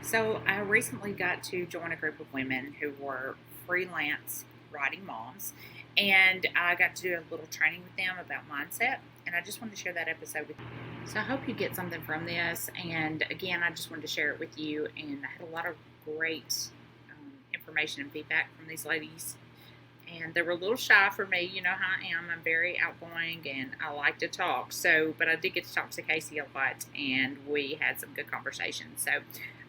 So I recently got to join a group of women who were freelance writing moms, and I got to do a little training with them about mindset. And I just wanted to share that episode with you. So I hope you get something from this. And again, I just wanted to share it with you. And I had a lot of great information and feedback from these ladies. And they were a little shy for me. You know how I am. I'm very outgoing and I like to talk. But I did get to talk to Casey a lot, and we had some good conversations. So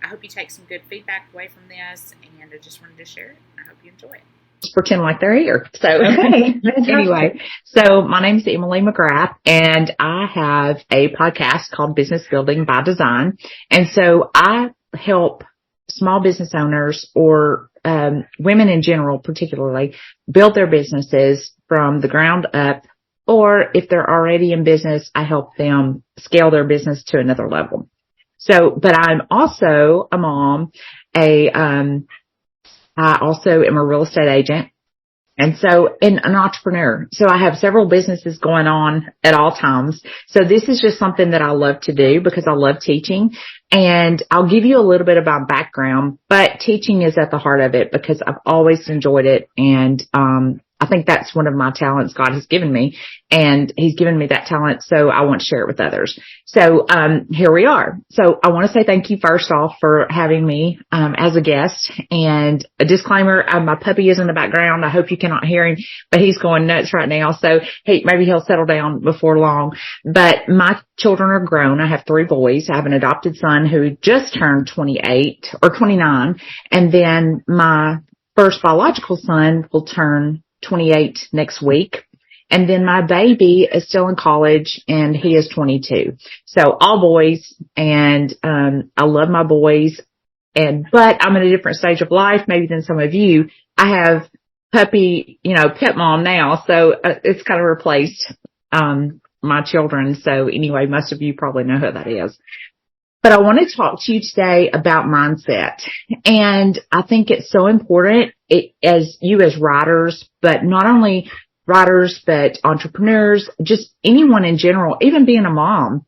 I hope you take some good feedback away from this, and I just wanted to share it. I hope you enjoy it. Just pretend like they're here. So, okay. Anyway, so my name is Emily McGrath, and I have a podcast called Business Building by Design. And so I help small business owners or women in general, particularly, build their businesses from the ground up. Or if they're already in business, I help them scale their business to another level. So, but I'm also a mom, I also am a real estate agent, and an entrepreneur. So I have several businesses going on at all times. So this is just something that I love to do because I love teaching. And I'll give you a little bit about background, but teaching is at the heart of it because I've always enjoyed it. And, I think that's one of my talents God has given me, and He's given me that talent. So I want to share it with others. So, here we are. So I want to say thank you first off for having me, as a guest. And a disclaimer, my puppy is in the background. I hope you cannot hear him, but he's going nuts right now. So maybe he'll settle down before long, but my children are grown. I have 3 boys. I have an adopted son who just turned 28 or 29. And then my first biological son will turn 28 next week. And then my baby is still in college and he is 22. So all boys, and I love my boys, but I'm at a different stage of life maybe than some of you. I have puppy, pet mom now, so it's kind of replaced my children. So anyway, most of you probably know who that is. But I want to talk to you today about mindset. And I think it's so important as writers, but not only writers, but entrepreneurs, just anyone in general, even being a mom.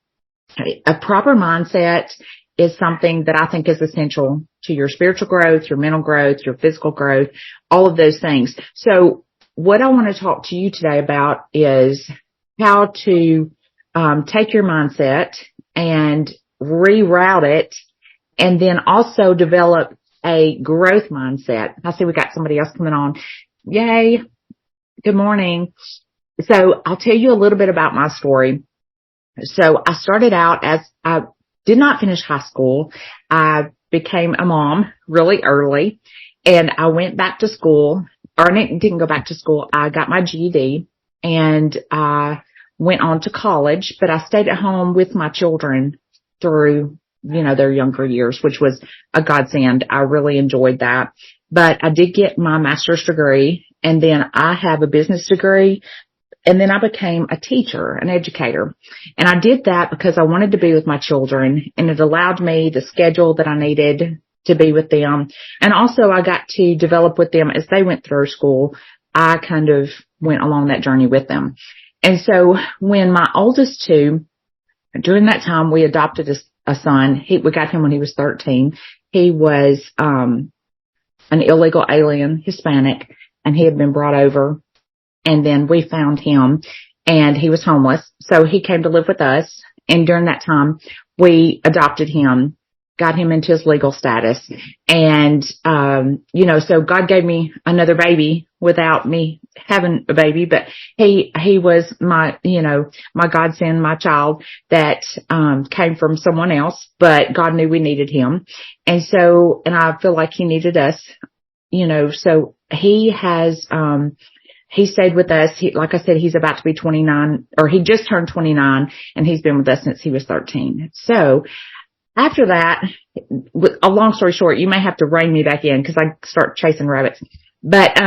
A proper mindset is something that I think is essential to your spiritual growth, your mental growth, your physical growth, all of those things. So what I want to talk to you today about is how to take your mindset and reroute it, and then also develop a growth mindset. I see we got somebody else coming on. Yay. Good morning. So I'll tell you a little bit about my story. So I started out as I did not finish high school. I became a mom really early, and I went back to school, or I didn't go back to school. I got my GED and I went on to college, but I stayed at home with my children through, their younger years, which was a godsend. I really enjoyed that. But I did get my master's degree, and then I have a business degree, and then I became a teacher, an educator. And I did that because I wanted to be with my children, and it allowed me the schedule that I needed to be with them. And also I got to develop with them as they went through school. I kind of went along that journey with them. And so when my oldest 2, during that time, we adopted a son. We got him when he was 13. He was an illegal alien, Hispanic, and he had been brought over. And then we found him, and he was homeless. So he came to live with us. And during that time, we adopted him, got him into his legal status. And, so God gave me another baby without me having a baby, but he was my godsend, my child that, came from someone else, but God knew we needed him. And I feel like he needed us, so he has, he stayed with us. Like I said, he's about to be 29, or he just turned 29, and he's been with us since he was 13. So after that, a long story short, you may have to rein me back in because I start chasing rabbits. But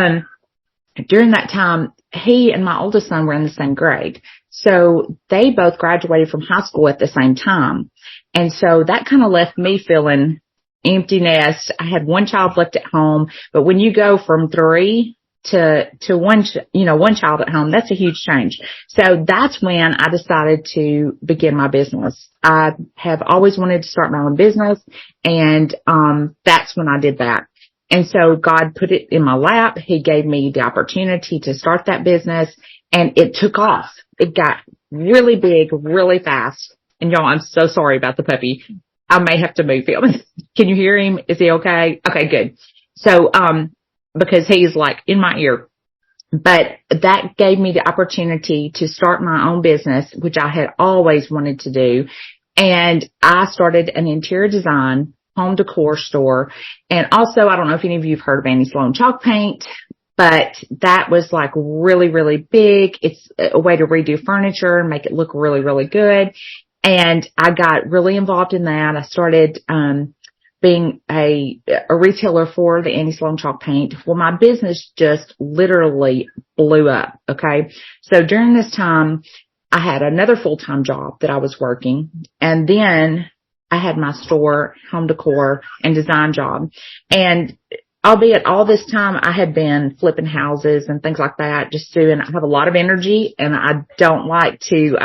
during that time, he and my oldest son were in the same grade. So they both graduated from high school at the same time. And so that kind of left me feeling empty nest. I had one child left at home, but when you go from 3 one child at home, that's a huge change. So that's when I decided to begin my business. I have always wanted to start my own business, and that's when I did that. And so God put it in my lap. He gave me the opportunity to start that business, and it took off. It got really big, really fast. And y'all, I'm so sorry about the puppy. I may have to move him. Can you hear him? Is he okay? Okay, good. So, because he's like in my ear. But that gave me the opportunity to start my own business, which I had always wanted to do. And I started an interior design home decor store. And also, I don't know if any of you have heard of Annie Sloan chalk paint, but that was like really, really big. It's a way to redo furniture and make it look really, really good. And I got really involved in that. I started, being a retailer for the Annie Sloan chalk paint. Well, my business just literally blew up. Okay. So during this time, I had another full-time job that I was working, and then I had my store, home decor and design job. And albeit all this time I had been flipping houses and things like that, I have a lot of energy, and I don't like to,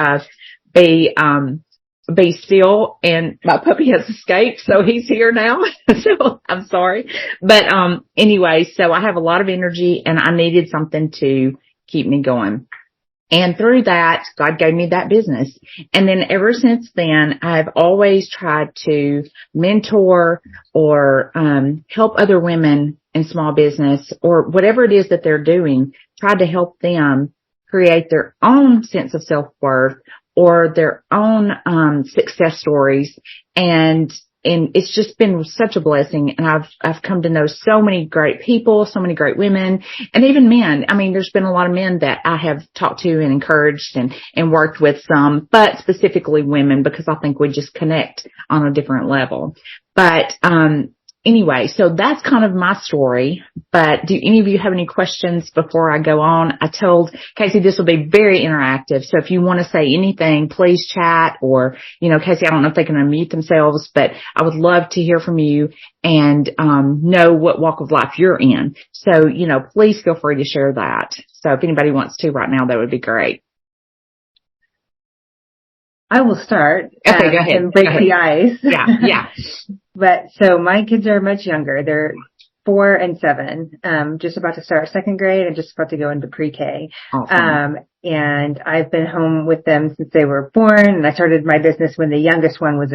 be still, and my puppy has escaped, so he's here now. So I'm sorry. But, anyway, so I have a lot of energy, and I needed something to keep me going. And through that, God gave me that business. And then ever since then, I've always tried to mentor or, help other women in small business, or whatever it is that they're doing, try to help them create their own sense of self-worth or their own success stories. And it's just been such a blessing. And I've come to know so many great people, so many great women, and even men. I mean, there's been a lot of men that I have talked to and encouraged and worked with some, but specifically women, because I think we just connect on a different level. But anyway, so that's kind of my story. But do any of you have any questions before I go on? I told Casey this will be very interactive. So if you want to say anything, please chat, or, Casey, I don't know if they can unmute themselves, but I would love to hear from you and know what walk of life you're in. So, please feel free to share that. So if anybody wants to right now, that would be great. I will start. Okay, go ahead. And break the ice. Yeah. But so my kids are much younger. They're 4 and 7, just about to start 2nd grade and just about to go into pre-K. Awesome. And I've been home with them since they were born. And I started my business when the youngest one was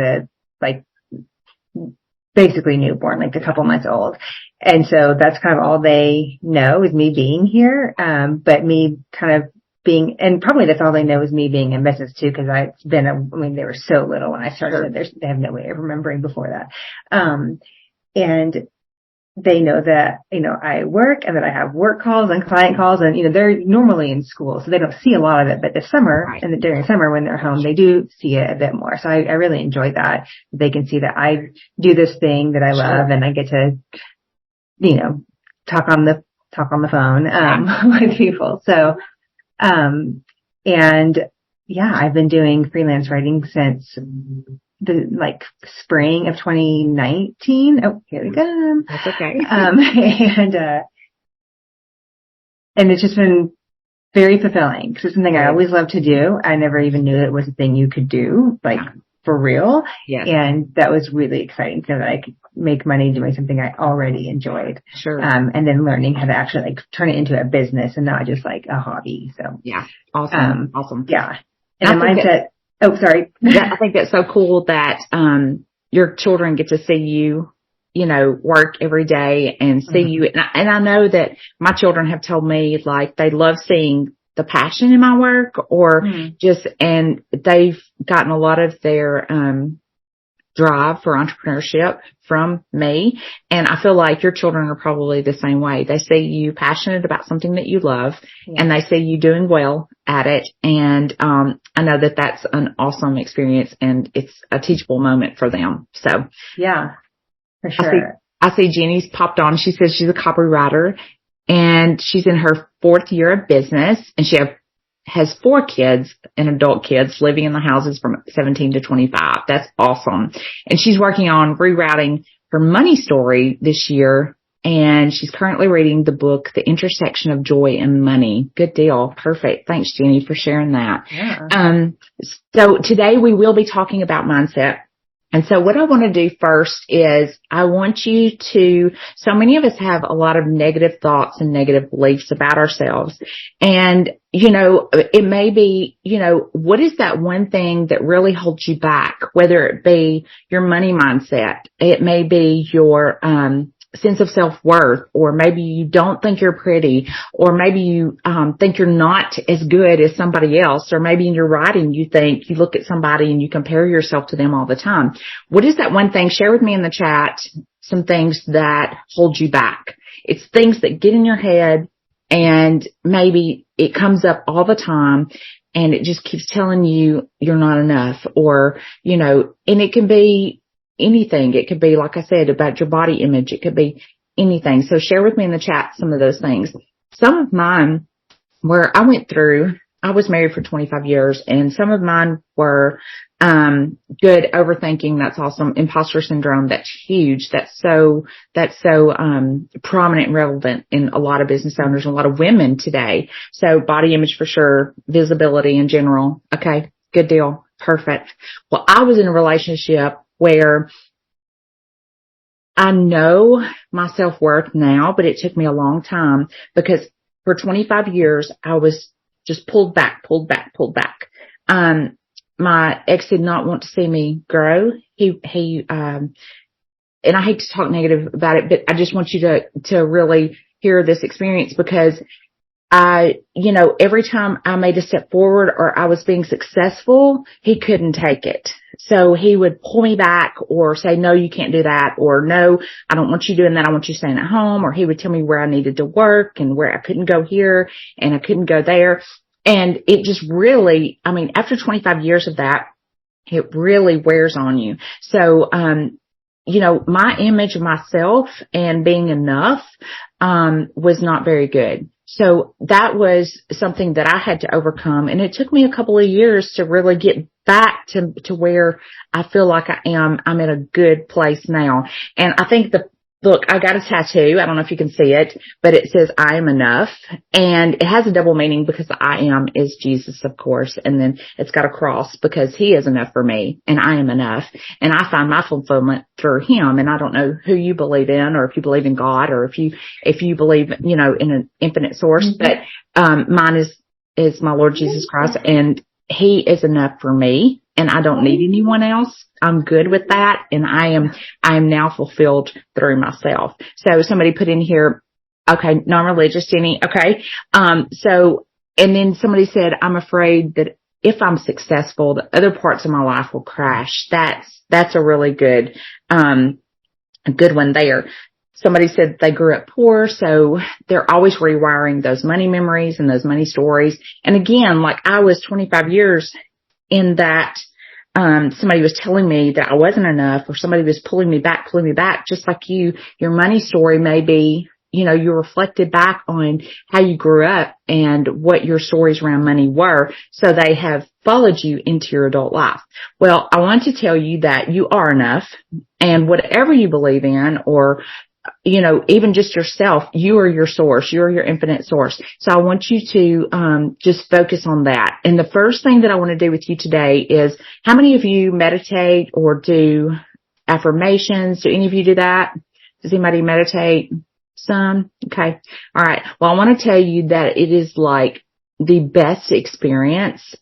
basically newborn, like a couple months old. And so that's kind of all they know is me being here. But me kind of being, and probably that's all they know is me being in business too, because they were so little when I started. Sure. They have no way of remembering before that. And they know that, I work and that I have work calls and client calls, and, they're normally in school, so they don't see a lot of it. But this summer, Right. and during summer when they're home, they do see it a bit more. So I really enjoy that. They can see that I do this thing that I love, and I get to, talk on the phone, with people. So, I've been doing freelance writing since the spring of 2019. Oh, here we go. That's okay. And it's just been very fulfilling because it's something I always loved to do. I never even knew it was a thing you could do, for real. Yes. And that was really exciting so that I could make money doing something I already enjoyed. Sure. And then learning how to actually turn it into a business and not just a hobby. So yeah. Awesome. Awesome. Yeah. And the mindset. Oh, sorry. I think that's so cool that, your children get to see you, work every day and see you. And I know that my children have told me they love seeing the passion in my work or and they've gotten a lot of their, drive for entrepreneurship from me. And I feel like your children are probably the same way. They see you passionate about something that you love and they see you doing well at it. And, I know that that's an awesome experience and it's a teachable moment for them. So yeah, for sure. I see Jeannie's popped on. She says she's a copywriter and she's in her 4th year of business and she has 4 kids and adult kids living in the houses from 17 to 25. That's awesome. And she's working on rerouting her money story this year and she's currently reading the book, The Intersection of Joy and Money. Good deal. Perfect. Thanks, Jenny, for sharing that. Yeah. So today we will be talking about mindset. And so what I want to do first is I want you to, so many of us have a lot of negative thoughts and negative beliefs about ourselves. And, it may be, what is that one thing that really holds you back? Whether it be your money mindset, it may be your, sense of self-worth, or maybe you don't think you're pretty, or maybe you think you're not as good as somebody else, or maybe in your writing you think you look at somebody and you compare yourself to them all the time. What is that one thing? Share with me in the chat some things that hold you back. It's things that get in your head and maybe it comes up all the time and it just keeps telling you you're not enough, or, and it can be anything. It could be, like I said, about your body image. It could be anything. So share with me in the chat some of those things. Some of mine where I went through, I was married for 25 years, and some of mine were good overthinking. That's awesome. Imposter syndrome. That's huge. That's so prominent and relevant in a lot of business owners and a lot of women today. So body image for sure, visibility in general. Okay, good deal. Perfect. Well, I was in a relationship where I know my self-worth now, but it took me a long time because for 25 years, I was just pulled back. My ex did not want to see me grow. He and I hate to talk negative about it, but I just want you to really hear this experience, because every time I made a step forward or I was being successful, he couldn't take it. So he would pull me back or say, no, you can't do that. Or no, I don't want you doing that. I want you staying at home. Or he would tell me where I needed to work and where I couldn't go here and I couldn't go there. And it just really, after 25 years of that, it really wears on you. So, my image of myself and being enough, was not very good. So that was something that I had to overcome. And it took me a couple of years to really get back to where I feel like I'm in a good place now. And I think look, I got a tattoo. I don't know if you can see it, but it says I am enough. And it has a double meaning because the I am is Jesus, of course. And then it's got a cross because he is enough for me and I am enough. And I find my fulfillment through him. And I don't know who you believe in, or if you believe in God, or if you believe, in an infinite source, but, mine is my Lord Jesus Christ, and he is enough for me and I don't need anyone else. I'm good with that. And I am now fulfilled through myself. So somebody put in here, okay, non-religious, Jenny. Okay. And then somebody said, I'm afraid that if I'm successful, the other parts of my life will crash. That's a really good, a good one there. Somebody said they grew up poor, so they're always rewiring those money memories and those money stories. And again, like I was 25 years in that, somebody was telling me that I wasn't enough, or somebody was pulling me back, just like your money story may be, you reflected back on how you grew up and what your stories around money were. So they have followed you into your adult life. Well, I want to tell you that you are enough, and whatever you believe in, or even just yourself, you are your source. You're your infinite source. So I want you to just focus on that. And the first thing that I want to do with you today is, how many of you meditate or do affirmations? Do any of you do that? Does anybody meditate? Some? Okay. All right. Well, I want to tell you that it is like the best experience.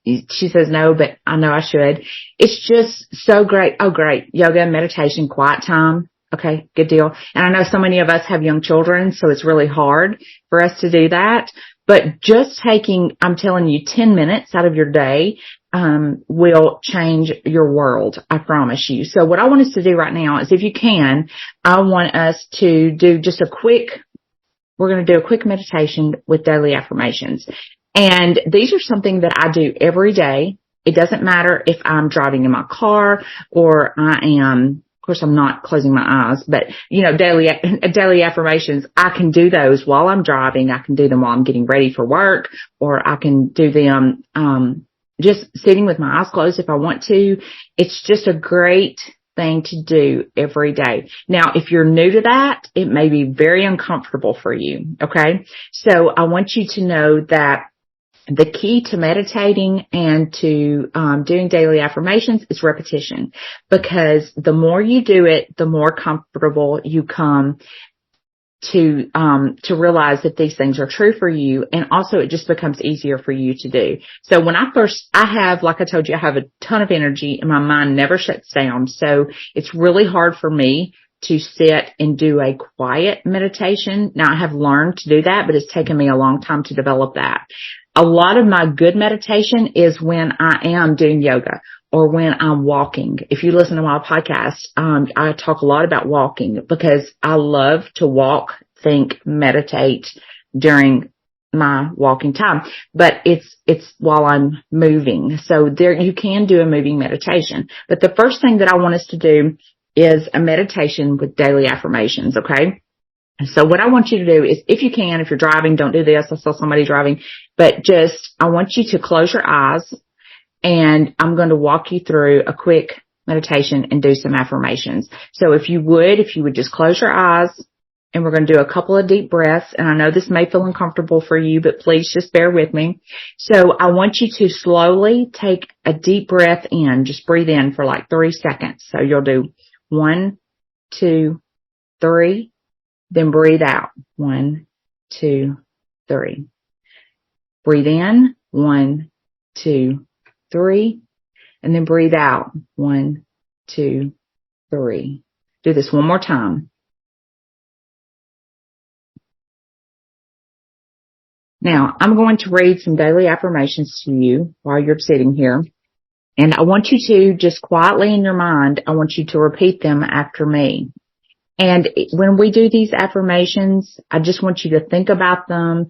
She says no, but I know I should. It's just so great. Oh, great. Yoga, meditation, quiet time. Okay, good deal. And I know so many of us have young children, so it's really hard for us to do that. But just taking, I'm telling you, 10 minutes out of your day will change your world. I promise you. So what I want us to do right now is, if you can, I want us to do just we're going to do a quick meditation with daily affirmations. And these are something that I do every day. It doesn't matter if I'm driving in my car or of course, I'm not closing my eyes, but daily affirmations, I can do those while I'm driving. I can do them while I'm getting ready for work, or I can do them, just sitting with my eyes closed if I want to. It's just a great thing to do every day. Now, if you're new to that, it may be very uncomfortable for you. Okay. So I want you to know that the key to meditating and to doing daily affirmations is repetition, because the more you do it, the more comfortable you come to realize that these things are true for you. And also it just becomes easier for you to do. So when I have, like I told you, I have a ton of energy and my mind never shuts down. So it's really hard for me to sit and do a quiet meditation. Now I have learned to do that, but it's taken me a long time to develop that. A lot of my good meditation is when I am doing yoga or when I'm walking. If you listen to my podcast, I talk a lot about walking because I love to walk, think, meditate during my walking time, but it's while I'm moving. So there, you can do a moving meditation, but the first thing that I want us to do is a meditation with daily affirmations. Okay. So what I want you to do is, if you can, if you're driving, don't do this. I saw somebody driving, but I want you to close your eyes and I'm going to walk you through a quick meditation and do some affirmations. So if you would just close your eyes and we're going to do a couple of deep breaths. And I know this may feel uncomfortable for you, but please just bear with me. So I want you to slowly take a deep breath in. Just breathe in for like 3 seconds. So you'll do 1, 2, 3. Then breathe out. 1, 2, 3. Breathe in. 1, 2, 3. And then breathe out. 1, 2, 3. Do this one more time. Now, I'm going to read some daily affirmations to you while you're sitting here. And I want you to just quietly in your mind, I want you to repeat them after me. And when we do these affirmations, I just want you to think about them,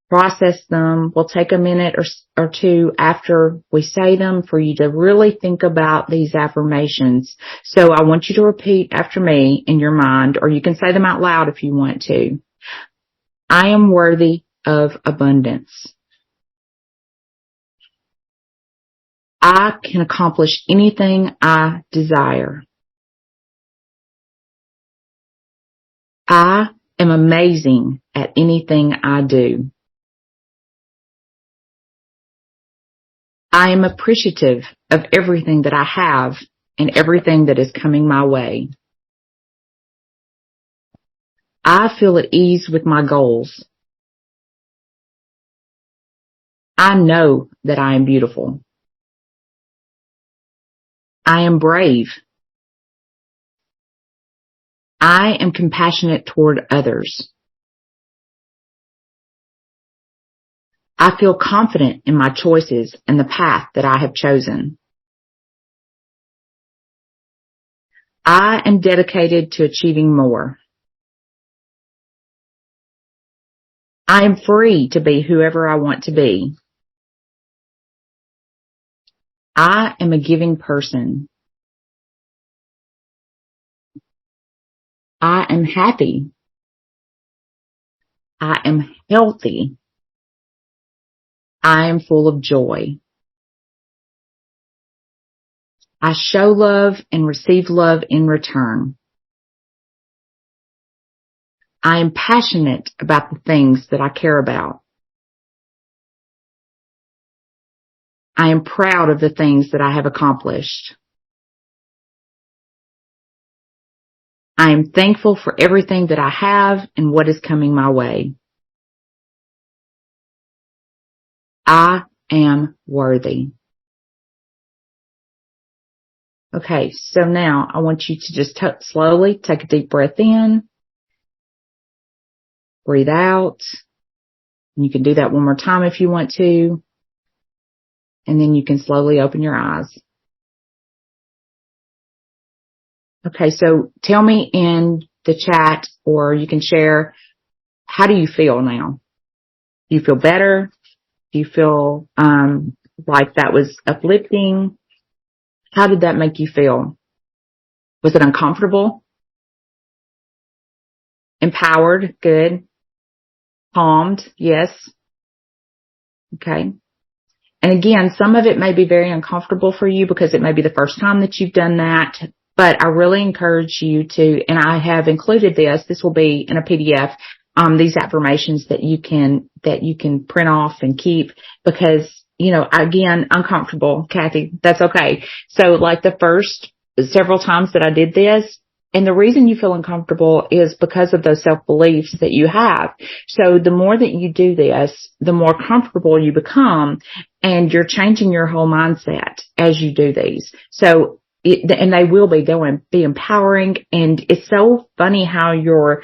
process them. We'll take a minute or two after we say them for you to really think about these affirmations. So I want you to repeat after me in your mind, or you can say them out loud if you want to. I am worthy of abundance. I can accomplish anything I desire. I am amazing at anything I do. I am appreciative of everything that I have and everything that is coming my way. I feel at ease with my goals. I know that I am beautiful. I am brave. I am compassionate toward others. I feel confident in my choices and the path that I have chosen. I am dedicated to achieving more. I am free to be whoever I want to be. I am a giving person. I am happy. I am healthy. I am full of joy. I show love and receive love in return. I am passionate about the things that I care about. I am proud of the things that I have accomplished. I am thankful for everything that I have and what is coming my way. I am worthy. Okay, so now I want you to just slowly take a deep breath in, breathe out. And you can do that one more time if you want to. And then you can slowly open your eyes. Okay, so tell me in the chat, or you can share, how do you feel now? Do you feel better? Do you feel like that was uplifting? How did that make you feel? Was it uncomfortable? Empowered? Good. Calmed? Yes. Okay. And again, some of it may be very uncomfortable for you because it may be the first time that you've done that. but I really encourage you to, and I have included this will be in a PDF, these affirmations that you can print off and keep because, again, uncomfortable, Kathy, that's okay. So like the first several times that I did this, and the reason you feel uncomfortable is because of those self-beliefs that you have. So the more that you do this, the more comfortable you become, and you're changing your whole mindset as you do these. So, and they'll be empowering. And it's so funny how your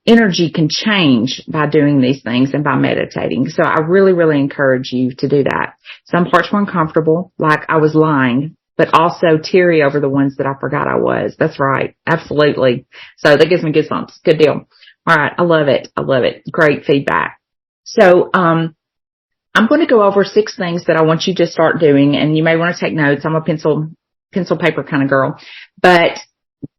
energy can change by doing these things and by meditating. So I really, really encourage you to do that. Some parts were uncomfortable, like I was lying, but also teary over the ones that I forgot I was. That's right. Absolutely. So that gives me goosebumps. Good deal. All right. I love it. I love it. Great feedback. So, I'm going to go over 6 things that I want you to start doing, and you may want to take notes. I'm a pencil paper kind of girl, but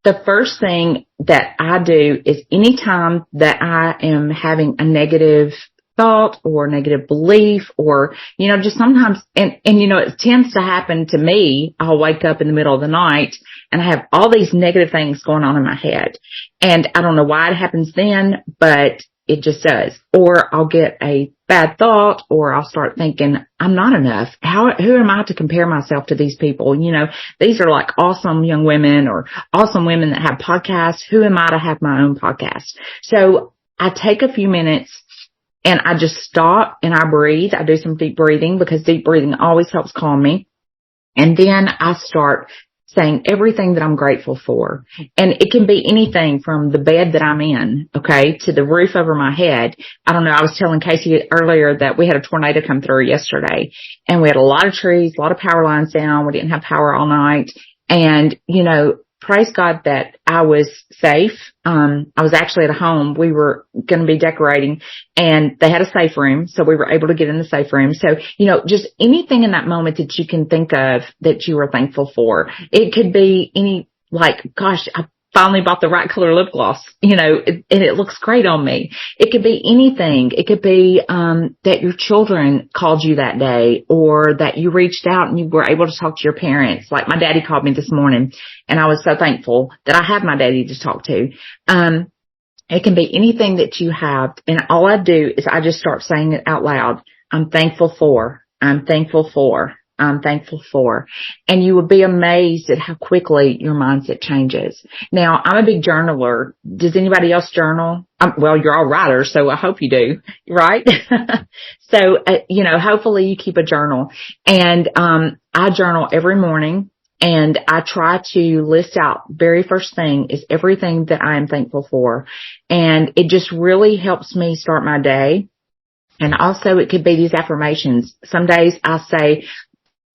the first thing that I do is anytime that I am having a negative thought or negative belief or, just sometimes, and it tends to happen to me. I'll wake up in the middle of the night and I have all these negative things going on in my head. And I don't know why it happens then, but it just does. Or I'll get a bad thought, or I'll start thinking, I'm not enough. Who am I to compare myself to these people? These are like awesome young women or awesome women that have podcasts. Who am I to have my own podcast? So I take a few minutes and I just stop and I breathe. I do some deep breathing because deep breathing always helps calm me. And then I start saying everything that I'm grateful for. And it can be anything from the bed that I'm in, okay, to the roof over my head. I don't know. I was telling Casey earlier that we had a tornado come through yesterday and we had a lot of trees, a lot of power lines down. We didn't have power all night. And, praise God that I was safe. I was actually at home. We were going to be decorating and they had a safe room. So we were able to get in the safe room. So, just anything in that moment that you can think of that you were thankful for. It could be gosh, I finally bought the right color lip gloss, and it looks great on me. It could be anything. It could be, that your children called you that day or that you reached out and you were able to talk to your parents. Like my daddy called me this morning and I was so thankful that I have my daddy to talk to. It can be anything that you have. And all I do is I just start saying it out loud. I'm thankful for, I'm thankful for, I'm thankful for. And you would be amazed at how quickly your mindset changes. Now, I'm a big journaler. Does anybody else journal? Well, you're all writers, so I hope you do, right? So, hopefully you keep a journal. And I journal every morning. And I try to list out very first thing is everything that I am thankful for. And it just really helps me start my day. And also it could be these affirmations. Some days I say,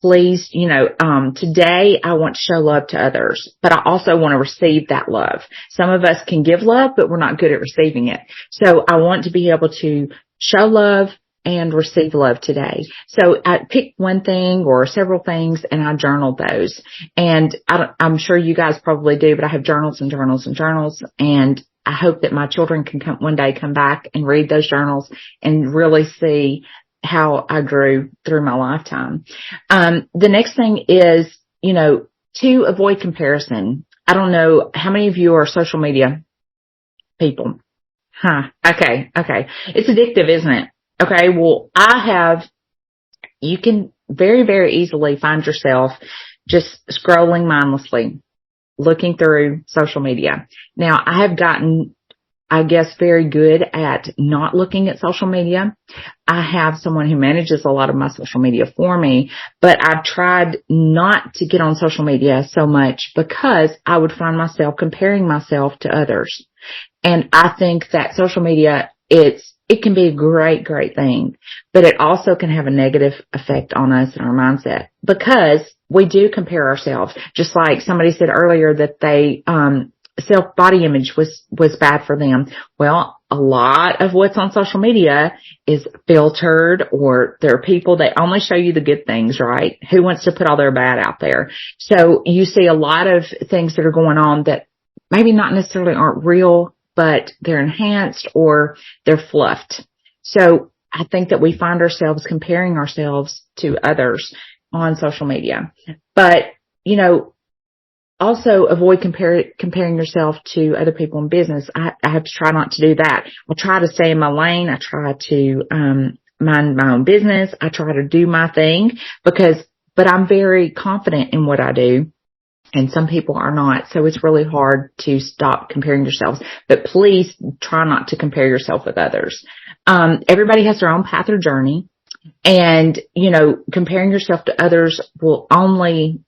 please, today I want to show love to others, but I also want to receive that love. Some of us can give love, but we're not good at receiving it. So I want to be able to show love and receive love today. So I pick one thing or several things and I journal those. And I'm sure you guys probably do, but I have journals and journals and journals. And I hope that my children can one day come back and read those journals and really see how I grew through my lifetime. The next thing is, to avoid comparison. I don't know how many of you are social media people. Okay. It's addictive, isn't it? Okay. Well, you can very, very easily find yourself just scrolling mindlessly, looking through social media. Now, I have gotten, I guess, very good at not looking at social media. I have someone who manages a lot of my social media for me, but I've tried not to get on social media so much because I would find myself comparing myself to others. And I think that social media, it can be a great, great thing, but it also can have a negative effect on us and our mindset because we do compare ourselves. Just like somebody said earlier that they, self-body image was bad for them. Well, a lot of what's on social media is filtered, or there are people that only show you the good things, right? Who wants to put all their bad out there? So you see a lot of things that are going on that maybe not necessarily aren't real, but they're enhanced or they're fluffed. So I think that we find ourselves comparing ourselves to others on social media. But also avoid comparing yourself to other people in business. I have to try not to do that. I try to stay in my lane. I try to, mind my own business. I try to do my thing but I'm very confident in what I do. And some people are not. So it's really hard to stop comparing yourselves, but please try not to compare yourself with others. Everybody has their own path or journey, and, comparing yourself to others will only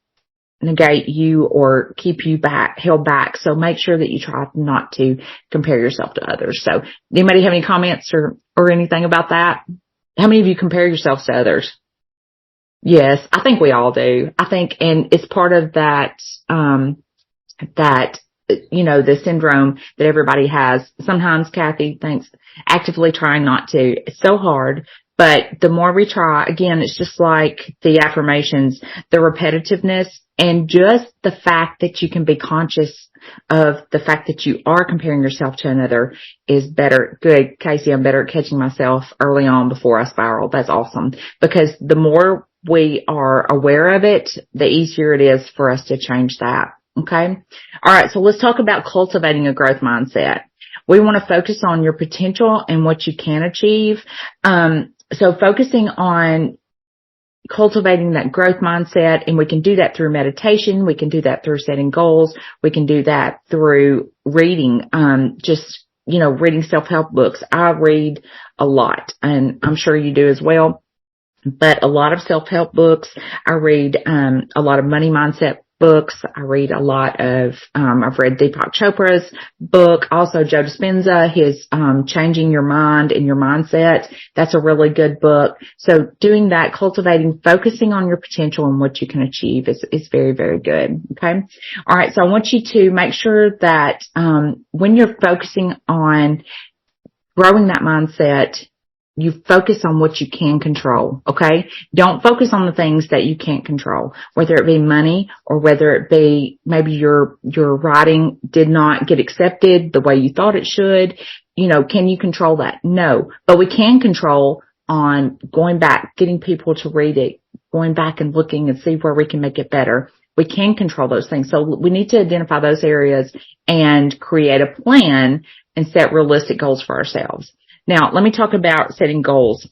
negate you or keep you held back. So make sure that you try not to compare yourself to others. So anybody have any comments or anything about that? How many of you compare yourselves to others? Yes, I think we all do. I think, and it's part of that, the syndrome that everybody has. Sometimes Kathy thinks actively trying not to. It's so hard, but the more we try, again, it's just like the affirmations, the repetitiveness, and just the fact that you can be conscious of the fact that you are comparing yourself to another is better. Good, Casey, I'm better at catching myself early on before I spiral. That's awesome. Because the more we are aware of it, the easier it is for us to change that. Okay. All right. So let's talk about cultivating a growth mindset. We want to focus on your potential and what you can achieve. So focusing on cultivating that growth mindset, and we can do that through meditation. We can do that through setting goals. We can do that through reading, reading self-help books. I read a lot, and I'm sure you do as well. But a lot of self-help books. I read a lot of money mindset books. I read a lot of, I've read Deepak Chopra's book, also Joe Dispenza, his Changing Your Mind and Your Mindset. That's a really good book. So doing that, cultivating, focusing on your potential and what you can achieve is very, very good. Okay. All right. So I want you to make sure that when you're focusing on growing that mindset, you focus on what you can control, okay? Don't focus on the things that you can't control, whether it be money or whether it be maybe your writing did not get accepted the way you thought it should. Can you control that? No. But we can control on going back, getting people to read it, going back and looking and see where we can make it better. We can control those things. So we need to identify those areas and create a plan and set realistic goals for ourselves. Now, let me talk about setting goals.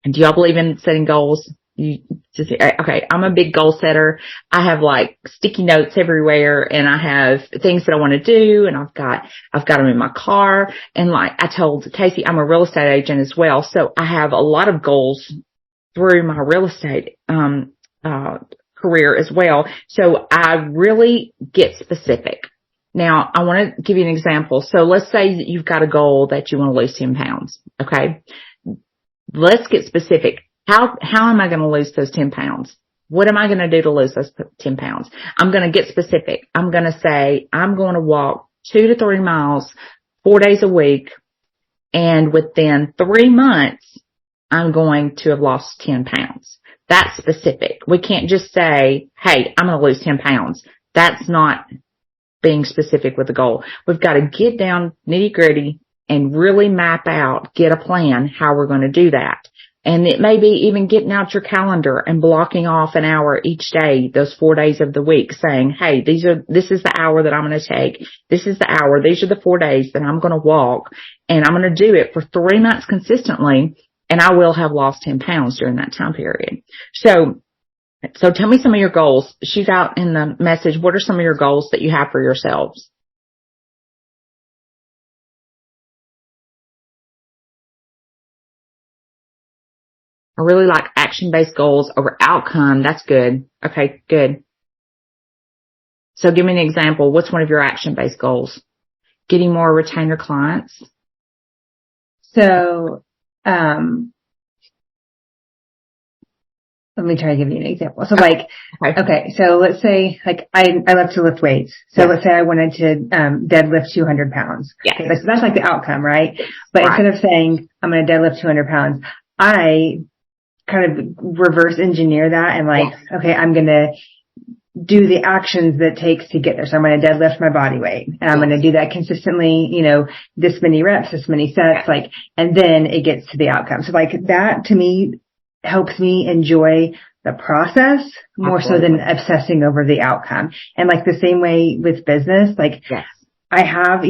Do y'all believe in setting goals? Okay, I'm a big goal setter. I have like sticky notes everywhere, and I have things that I want to do, and I've got them in my car. And like I told Casey, I'm a real estate agent as well, so I have a lot of goals through my real estate career as well. So I really get specific. Now, I want to give you an example. So let's say that you've got a goal that you want to lose 10 pounds. Okay. Let's get specific. How am I going to lose those 10 pounds? What am I going to do to lose those 10 pounds? I'm going to get specific. I'm going to say I'm going to walk 2 to 3 miles 4 days a week. And within 3 months, I'm going to have lost 10 pounds. That's specific. We can't just say, hey, I'm going to lose 10 pounds. That's not being specific with the goal. We've got to get down nitty gritty and really map out, get a plan how we're going to do that. And it may be even getting out your calendar and blocking off an hour each day, those 4 days of the week, saying, hey, this is the hour that I'm going to take. This is the hour. These are the 4 days that I'm going to walk, and I'm going to do it for 3 months consistently, and I will have lost 10 pounds during that time period. So tell me some of your goals. Shoot out in the message, what are some of your goals that you have for yourselves? I really like action-based goals over outcome. That's good. Okay, good. So give me an example. What's one of your action-based goals? Getting more retainer clients? So, let me try to give you an example. So okay. So let's say I love to lift weights. So let's say I wanted to, deadlift 200 pounds. Yeah. Okay, so that's like the outcome, right? But instead of saying I'm going to deadlift 200 pounds, I kind of reverse engineer that and okay, I'm going to do the actions that it takes to get there. So I'm going to deadlift my body weight, and I'm going to do that consistently, this many reps, this many sets, and then it gets to the outcome. So that to me helps me enjoy the process more so than obsessing over the outcome. And like the same way with business, like yes. I have,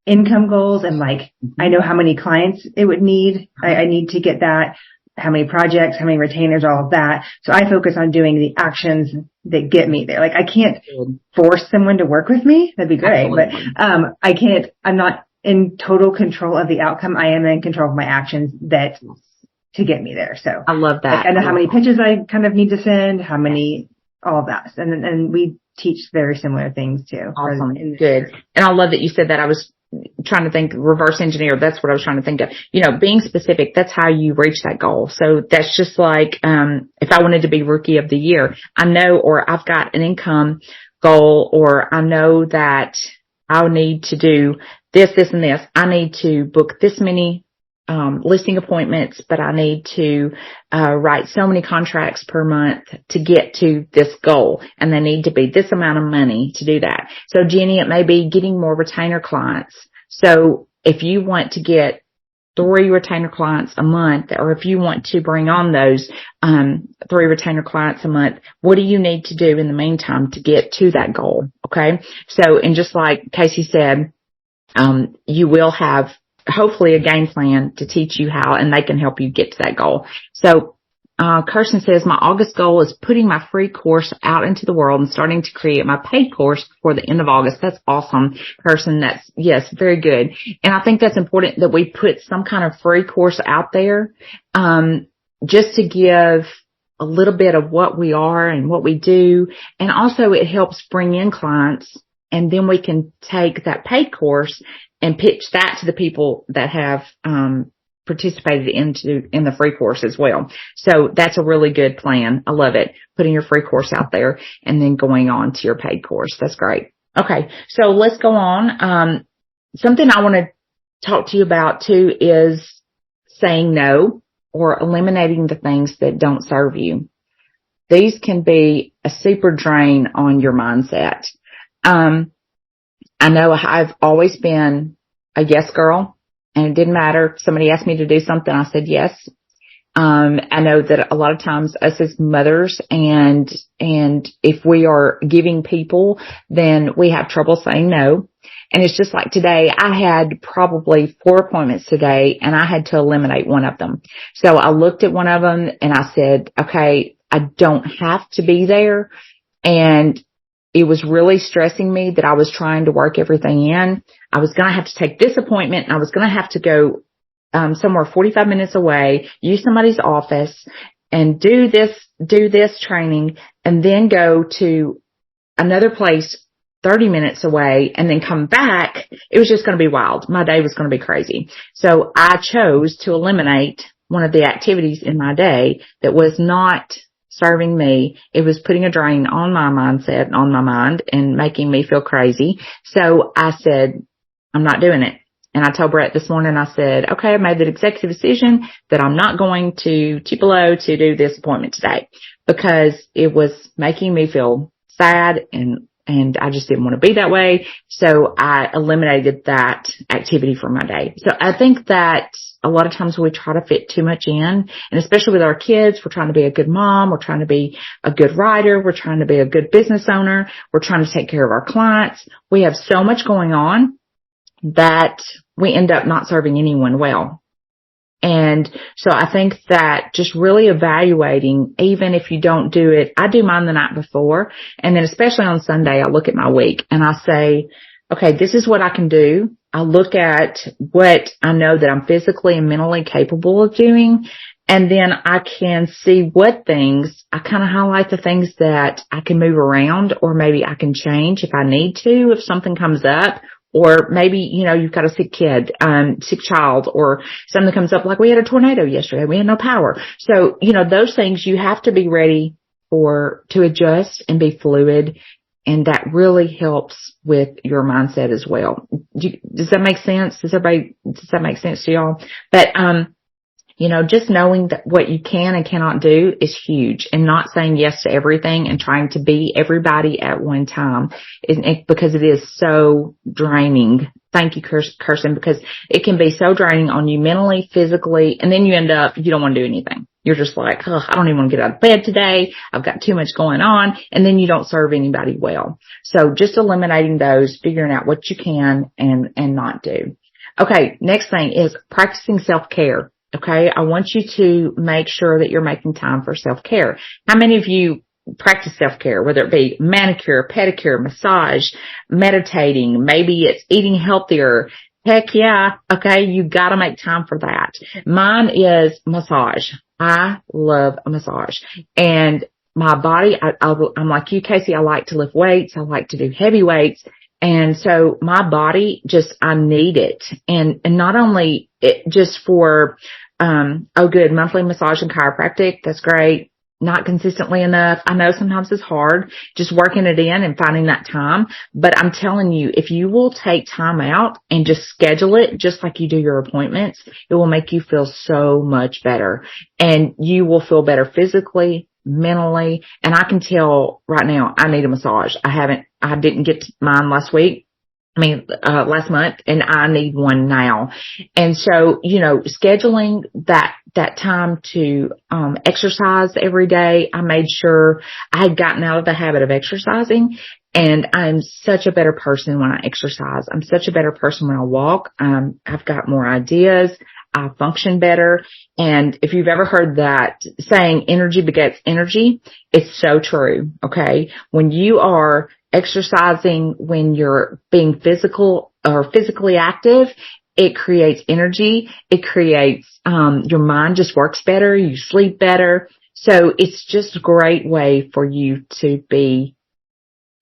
income goals and like I know how many clients it would need. I need to get that, how many projects, how many retainers, all of that. So I focus on doing the actions that get me there. Like I can't force someone to work with me. That'd be great. Absolutely. But I'm not in total control of the outcome. I am in control of my actions to get me there. So I love that. Like, I know how many pitches I kind of need to send, how many, all of that. And we teach very similar things too. Awesome. Good. And I love that you said that. I was trying to think reverse engineer. That's what I was trying to think of. Being specific, that's how you reach that goal. So that's just like, if I wanted to be rookie of the year, I know, or I've got an income goal, or I know that I need to do this, and this. I need to book this many listing appointments, but I need to write so many contracts per month to get to this goal, and they need to be this amount of money to do that. So Jenny, it may be getting more retainer clients. So if you want to get 3 retainer clients a month, or if you want to bring on those 3 retainer clients a month, what do you need to do in the meantime to get to that goal? Okay. So, and just like Casey said, you will have hopefully a game plan to teach you how, and they can help you get to that goal. So, Kirsten says, my August goal is putting my free course out into the world and starting to create my paid course before the end of August. That's awesome, Kirsten. Yes, very good. And I think that's important that we put some kind of free course out there, just to give a little bit of what we are and what we do. And also it helps bring in clients, and then we can take that paid course and pitch that to the people that have participated in the free course as well. So that's a really good plan. I love it. Putting your free course out there and then going on to your paid course. That's great. Okay. So let's go on. Something I want to talk to you about too is saying no, or eliminating the things that don't serve you. These can be a super drain on your mindset. I know I've always been a yes girl, and it didn't matter. Somebody asked me to do something, I said yes. I know that a lot of times us as mothers, and if we are giving people, then we have trouble saying no. And it's just like today, I had probably 4 appointments today, and I had to eliminate one of them. So I looked at one of them and I said, okay, I don't have to be there. And it was really stressing me that I was trying to work everything in. I was going to have to take this appointment, and I was going to have to go somewhere 45 minutes away, use somebody's office, and do this training, and then go to another place 30 minutes away and then come back. It was just going to be wild. My day was going to be crazy. So I chose to eliminate one of the activities in my day that was not serving me. It was putting a drain on my mindset and on my mind and making me feel crazy. So I said, I'm not doing it. And I told Brett this morning, I said, okay, I made the executive decision that I'm not going to Tupelo to do this appointment today, because it was making me feel sad and I just didn't want to be that way. So I eliminated that activity from my day. So I think that a lot of times we try to fit too much in, and especially with our kids, we're trying to be a good mom. We're trying to be a good writer. We're trying to be a good business owner. We're trying to take care of our clients. We have so much going on that we end up not serving anyone well. And so I think that just really evaluating, even if you don't do it, I do mine the night before. And then especially on Sunday, I look at my week and I say, okay, this is what I can do. I look at what I know that I'm physically and mentally capable of doing. And then I can see what things, I kind of highlight the things that I can move around, or maybe I can change if I need to, if something comes up. Or maybe, you've got a sick kid, sick child, or something comes up, like we had a tornado yesterday. We had no power. So, those things you have to be ready to adjust and be fluid. And that really helps with your mindset as well. Does that make sense? Does that make sense to y'all? But, just knowing that what you can and cannot do is huge, and not saying yes to everything and trying to be everybody at one time, because it is so draining. Thank you, Kirsten, because it can be so draining on you mentally, physically, and then you end up, you don't want to do anything. You're just like, oh, I don't even want to get out of bed today. I've got too much going on. And then you don't serve anybody well. So just eliminating those, figuring out what you can and not do. Okay. Next thing is practicing self-care. Okay. I want you to make sure that you're making time for self-care. How many of you practice self-care, whether it be manicure, pedicure, massage, meditating, maybe it's eating healthier? Heck yeah. Okay. You gotta make time for that. Mine is massage. I love a massage, and my body, I'm like you, Casey. I like to lift weights. I like to do heavy weights. And so my body just, I need it. And not only it just for, good, monthly massage and chiropractic. That's great. Not consistently enough. I know sometimes it's hard just working it in and finding that time, but I'm telling you, if you will take time out and just schedule it just like you do your appointments, it will make you feel so much better, and you will feel better physically, mentally. And I can tell right now I need a massage. I didn't get mine last month, and I need one now. And so, scheduling that time to, exercise every day, I made sure I had gotten out of the habit of exercising, and I'm such a better person when I exercise. I'm such a better person when I walk. I've got more ideas. I function better. And if you've ever heard that saying, energy begets energy, it's so true. Okay. When you are exercising, when you're being physical or physically active, it creates energy. It creates, your mind just works better. You sleep better. So it's just a great way for you to be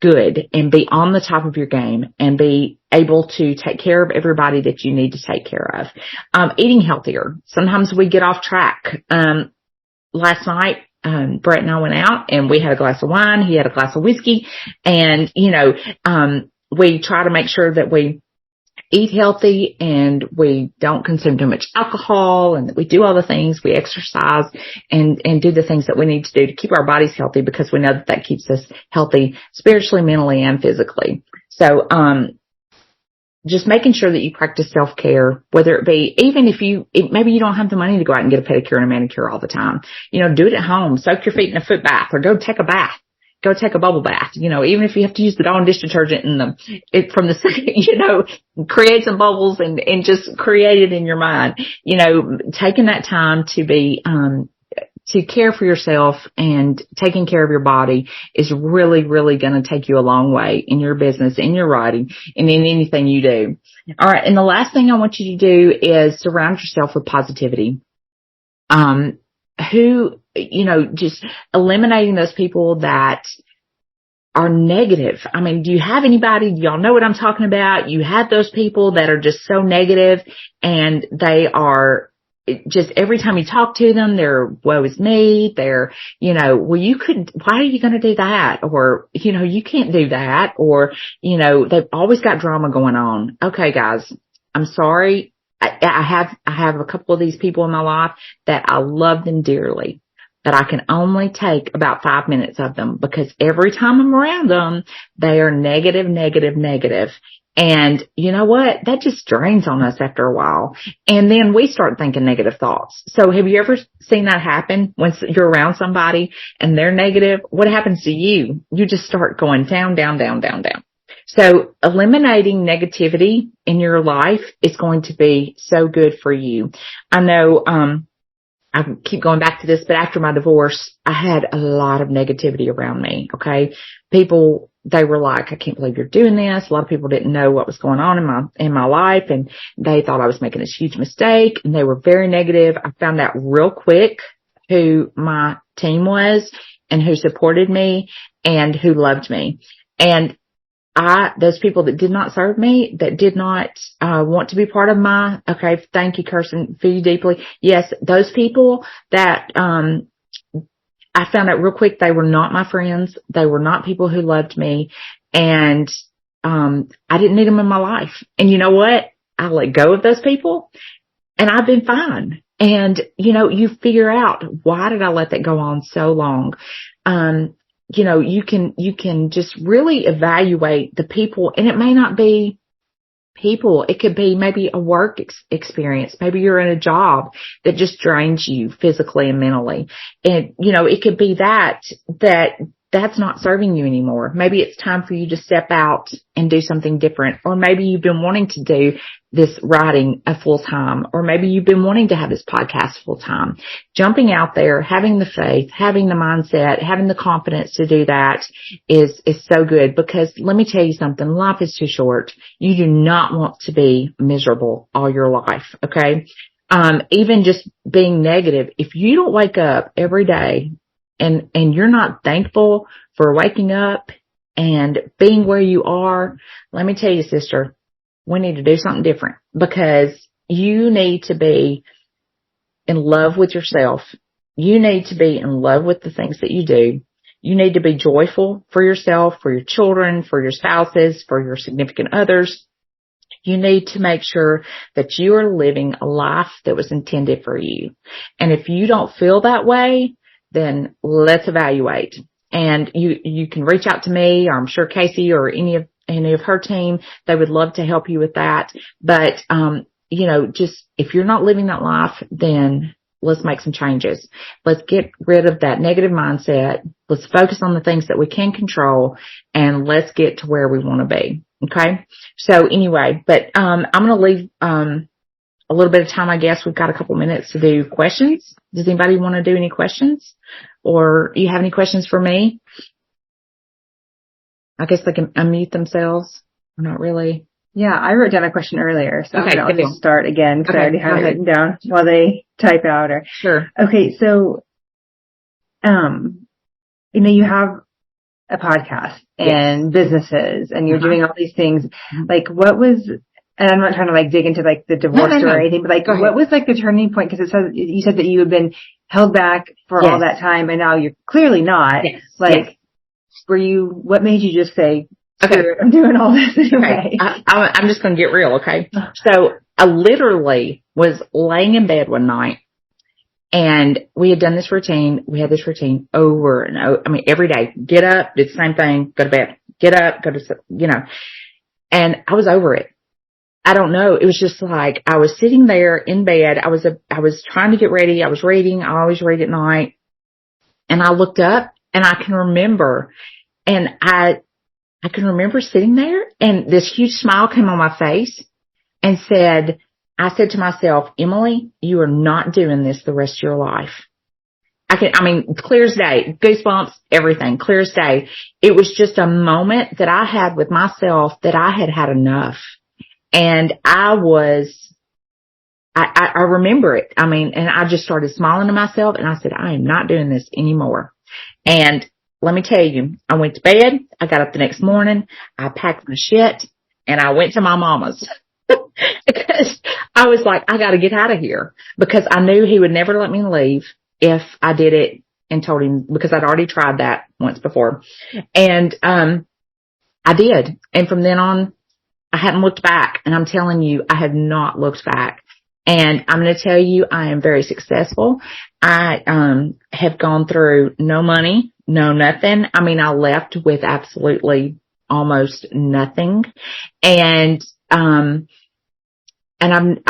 good and be on the top of your game and be able to take care of everybody that you need to take care of. Eating healthier. Sometimes we get off track. Last night, Brett and I went out and we had a glass of wine. He had a glass of whiskey, and, we try to make sure that we eat healthy and we don't consume too much alcohol, and that we do all the things, we exercise and do the things that we need to do to keep our bodies healthy, because we know that keeps us healthy spiritually, mentally, and physically. So, just making sure that you practice self-care, whether it be, even if maybe you don't have the money to go out and get a pedicure and a manicure all the time, do it at home, soak your feet in a foot bath, or go take a bath. Go take a bubble bath, even if you have to use the Dawn dish detergent from the sink, create some bubbles and just create it in your mind. Taking that time to be, to care for yourself and taking care of your body is really, really going to take you a long way in your business, in your writing, and in anything you do. All right. And the last thing I want you to do is surround yourself with positivity. Just eliminating those people that are negative. I mean, do you have anybody? Do y'all know what I'm talking about? You have those people that are just so negative, and they are just, every time you talk to them, they're, woe is me. They're, well, why are you going to do that? Or, you can't do that. Or, they've always got drama going on. Okay, guys, I'm sorry. I have a couple of these people in my life that I love them dearly, but I can only take about 5 minutes of them, because every time I'm around them, they are negative, negative, negative. And you know what? That just drains on us after a while. And then we start thinking negative thoughts. So have you ever seen that happen when you're around somebody and they're negative? What happens to you? You just start going down, down, down, down, down. So eliminating negativity in your life is going to be so good for you. I know, I keep going back to this, but after my divorce, I had a lot of negativity around me. Okay. People, they were like, I can't believe you're doing this. A lot of people didn't know what was going on in my life, and they thought I was making this huge mistake, and they were very negative. I found out real quick who my team was and who supported me and who loved me. And those people that did not serve me, that did not want to be part of my, okay, thank you, Kirsten, feel you deeply. Yes, those people that I found out real quick, they were not my friends. They were not people who loved me, and I didn't need them in my life. And you know what? I let go of those people, and I've been fine. And you figure out, why did I let that go on so long? You can just really evaluate the people, and it may not be people. It could be maybe a work experience. Maybe you're in a job that just drains you physically and mentally. And, it could be that's not serving you anymore. Maybe it's time for you to step out and do something different. Or maybe you've been wanting to do this writing a full time, or maybe you've been wanting to have this podcast full time. Jumping out there, having the faith, having the mindset, having the confidence to do that is so good, because let me tell you something, life is too short. You do not want to be miserable all your life. Okay. Even just being negative. If you don't wake up every day and you're not thankful for waking up and being where you are, let me tell you, sister, we need to do something different, because you need to be in love with yourself. You need to be in love with the things that you do. You need to be joyful for yourself, for your children, for your spouses, for your significant others. You need to make sure that you are living a life that was intended for you. And if you don't feel that way, then let's evaluate. And you can reach out to me, or I'm sure Casey or any of her team, they would love to help you with that. But, just if you're not living that life, then let's make some changes. Let's get rid of that negative mindset. Let's focus on the things that we can control, and let's get to where we want to be. Okay. So anyway, but, I'm going to leave, a little bit of time. I guess we've got a couple minutes to do questions. Does anybody want to do any questions, or you have any questions for me? I guess they can unmute themselves. Not really. Yeah, I wrote down a question earlier, so okay, I'll just start again, because I already have it written down while they type out. Sure. Okay, so, you have a podcast and businesses, and you're doing all these things. Like, what was, and I'm not trying to dig into the divorce or anything, but what was the turning point? Because you said that you had been held back for all that time, and now you're clearly not. Yes. What made you just say, okay, I'm doing all this anyway? Okay. I'm just going to get real, okay? So I literally was laying in bed one night, and we had done this routine. We had this routine over and over. I mean, every day. Get up, do the same thing, go to bed. Get up, go to, and I was over it. I don't know. It was just I was sitting there in bed. I was trying to get ready. I was reading. I always read at night. And I looked up, and I can remember, and I can remember sitting there, and this huge smile came on my face, and I said to myself, Emily, you are not doing this the rest of your life. Clear as day, goosebumps, everything, clear as day. It was just a moment that I had with myself that I had had enough. And I remember it. And I just started smiling to myself, and I said, I am not doing this anymore. And let me tell you, I went to bed. I got up the next morning. I packed my shit, and I went to my mama's because I was like, I got to get out of here, because I knew he would never let me leave if I did it and told him, because I'd already tried that once before. And, I did. And from then on, I hadn't looked back, and I'm telling you, I have not looked back. And I'm going to tell you, I am very successful. I, have gone through no money, no nothing. I left with absolutely almost nothing. And I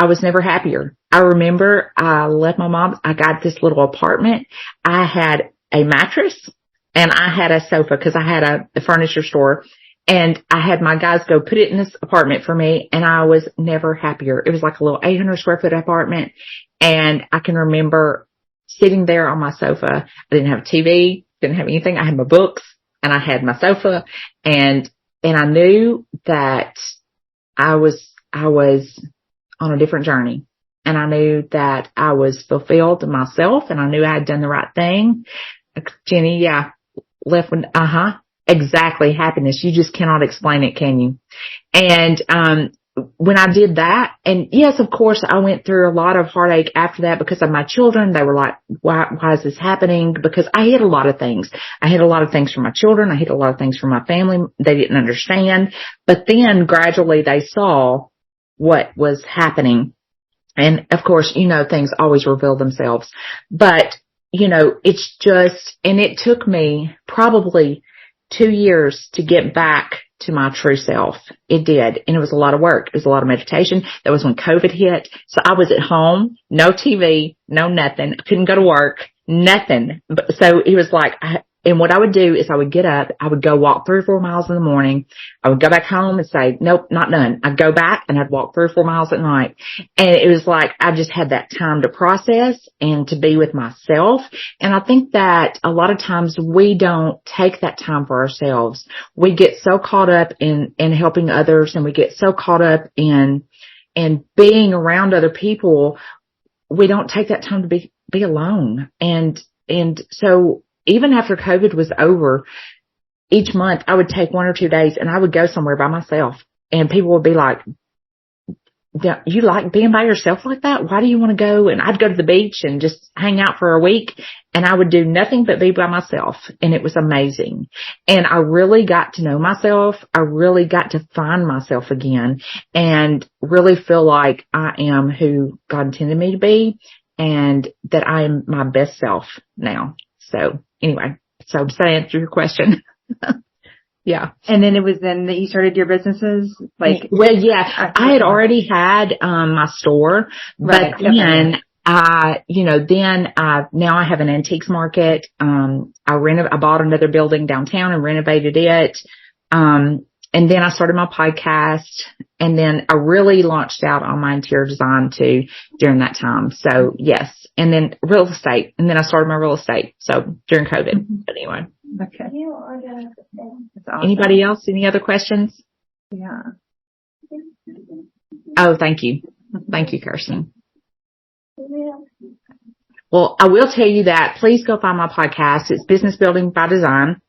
was never happier. I remember I left my mom. I got this little apartment. I had a mattress, and I had a sofa, because I had a furniture store. And I had my guys go put it in this apartment for me, and I was never happier. It was like a little 800 square foot apartment. And I can remember sitting there on my sofa. I didn't have a TV, didn't have anything. I had my books, and I had my sofa, and I knew that I was on a different journey. And I knew that I was fulfilled in myself, and I knew I had done the right thing. Jenny, left with, exactly, happiness. You just cannot explain it, can you? And, when I did that, and yes, of course, I went through a lot of heartache after that because of my children. They were like, why is this happening? Because I hid a lot of things. I hid a lot of things from my children. I hid a lot of things from my family. They didn't understand. But then gradually they saw what was happening. And of course, things always reveal themselves. But, it's just, and it took me probably 2 years to get back to my true self. It did. And it was a lot of work. It was a lot of meditation. That was when COVID hit. So I was at home, no TV, no nothing. I couldn't go to work, nothing. So it was like, and what I would do is I would get up, I would go walk 3 or 4 miles in the morning. I would go back home and say, nope, not done. I'd go back and I'd walk 3 or 4 miles at night. And it was like I just had that time to process and to be with myself. And I think that a lot of times we don't take that time for ourselves. We get so caught up in helping others, and we get so caught up in being around other people. We don't take that time to be alone. And so even after COVID was over, each month I would take 1 or 2 days and I would go somewhere by myself, and people would be like, you like being by yourself like that? Why do you want to go? And I'd go to the beach and just hang out for a week, and I would do nothing but be by myself. And it was amazing. And I really got to know myself. I really got to find myself again and really feel like I am who God intended me to be, and that I am my best self now. So anyway, so does that answer your question? Yeah. And then it was then that you started your businesses? Well, yeah, I had already had, my store, but then, now I have an antiques market. I bought another building downtown and renovated it. And then I started my podcast, and then I really launched out on my interior design too during that time. So yes. And then real estate. And then I started my real estate. So during COVID. Mm-hmm. But anyway. Okay. Awesome. Anybody else? Any other questions? Yeah. Oh, thank you. Thank you, Kirsten. Well, I will tell you that please go find my podcast. It's Business Building by Design.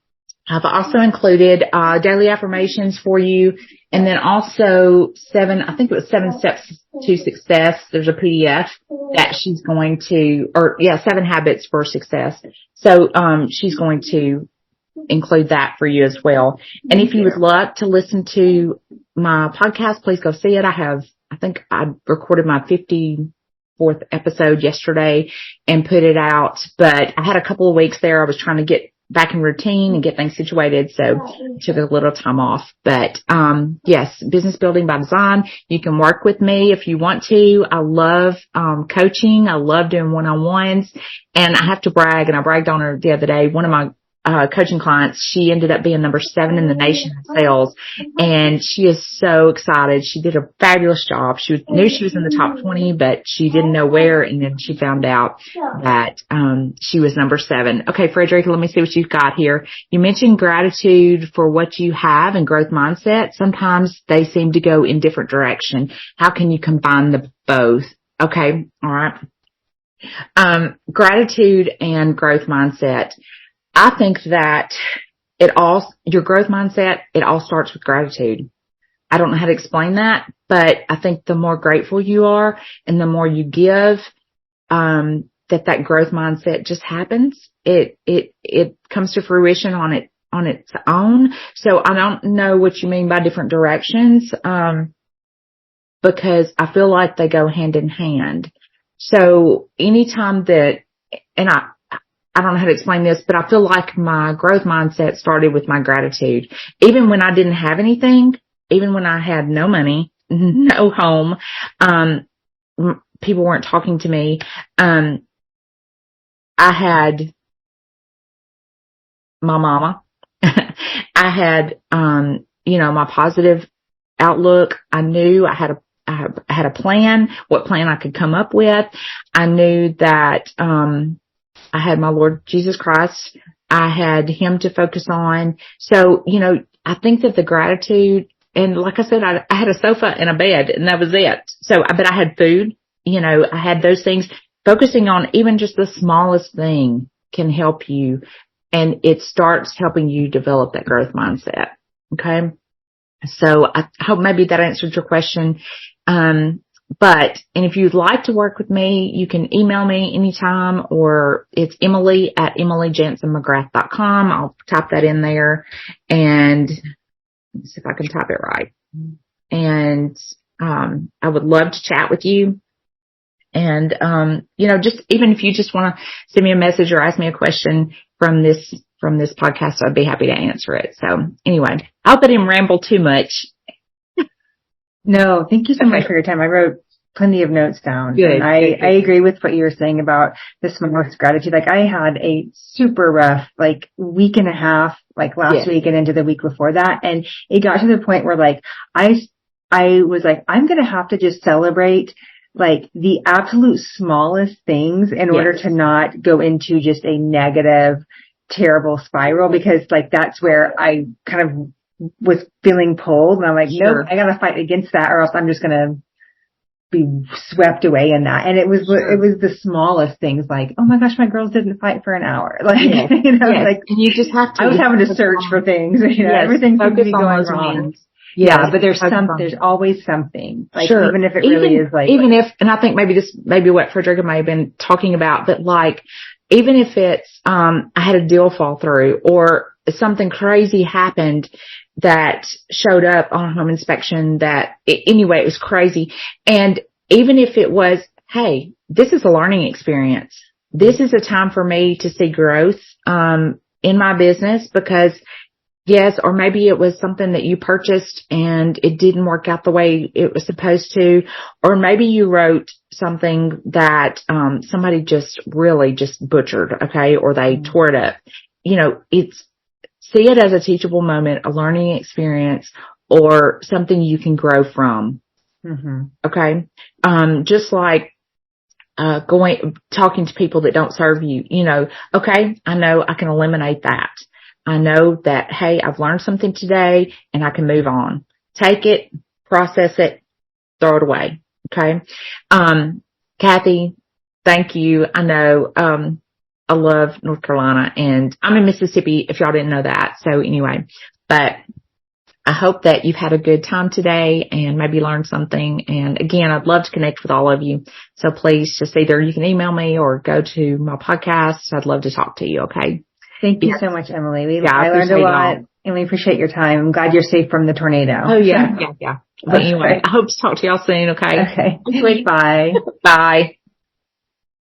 I've also included daily affirmations for you, and then also 7 steps to success. There's a PDF that she's going to, 7 habits for success. So she's going to include that for you as well. And if you would love to listen to my podcast, please go see it. I think I recorded my 54th episode yesterday and put it out, but I had a couple of weeks there. I was trying to get back in routine and get things situated. So I took a little time off, but, yes, Business Building by Design. You can work with me if you want to. I love, coaching. I love doing one-on-ones, and I have to brag, and I bragged on her the other day. One of my coaching clients, she ended up being number 7 in the nation in sales, and she is so excited. She did a fabulous job. She knew she was in the top 20, but she didn't know where, and then she found out that she was number 7. Okay, Frederica, let me see what you've got here. You mentioned gratitude for what you have and growth mindset. Sometimes they seem to go in different direction. How can you combine the both? Okay, all right. Gratitude and growth mindset. I think that your growth mindset, it all starts with gratitude. I don't know how to explain that, but I think the more grateful you are and the more you give, that growth mindset just happens. It comes to fruition on its own. So I don't know what you mean by different directions, because I feel like they go hand in hand. So anytime that, and I don't know how to explain this, but I feel like my growth mindset started with my gratitude. Even when I didn't have anything, even when I had no money, no home, people weren't talking to me. I had my mama. I had, my positive outlook. I knew I had a plan, what plan I could come up with. I knew that, I had my Lord Jesus Christ. I had him to focus on. So, I think that the gratitude, and like I said, I had a sofa and a bed, and that was it. So, but I had food, I had those things. Focusing on even just the smallest thing can help you, and it starts helping you develop that growth mindset. Okay. So I hope maybe that answered your question. And if you'd like to work with me, you can email me anytime, or it's Emily@EmilyJansonMcGrath.com. I'll type that in there, and let's see if I can type it right. And, I would love to chat with you. And, just even if you just want to send me a message or ask me a question from this from this podcast, I'd be happy to answer it. So anyway, I hope I didn't ramble too much. No, thank you so much for your time. I wrote plenty of notes down. Good, and I agree with what you were saying about the smallest gratitude. Like I had a super rough, like week and a half, like last week and into the week before that. And it got to the point where like, I was like, I'm going to have to just celebrate like the absolute smallest things in order to not go into just a negative, terrible spiral, because like that's where I kind of was feeling pulled. And I'm like, nope, I got to fight against that or else I'm just going to be swept away in that. And it was the smallest things, like, oh my gosh, my girls didn't fight for an hour. Like, you know, like, and you just have to, I was having to search for things, you know, everything seemed to be going wrong. Yeah, but there's always something. Like, even if it really is like, and I think maybe what Frederica may have been talking about, but like, even if it's, I had a deal fall through or something crazy happened that showed up on a home inspection anyway, it was crazy. And even if it was, hey, this is a learning experience. This is a time for me to see growth, in my business because yes, or maybe it was something that you purchased and it didn't work out the way it was supposed to, or maybe you wrote something that, somebody just really just butchered, okay, or they tore it up. You know, see it as a teachable moment, a learning experience, or something you can grow from. Mm-hmm. Okay. Just like, talking to people that don't serve you, you know, okay, I know I can eliminate that. I know that, hey, I've learned something today and I can move on. Take it, process it, throw it away. Okay. Kathy, thank you. I know, I love North Carolina and I'm in Mississippi if y'all didn't know that. So anyway, but I hope that you've had a good time today and maybe learned something. And again, I'd love to connect with all of you. So please just either you can email me or go to my podcast. I'd love to talk to you. Okay. Thank you so much, Emily. I learned a lot and we appreciate your time. I'm glad you're safe from the tornado. Oh yeah. But anyway, I hope to talk to y'all soon. Okay. Okay. Bye. Bye.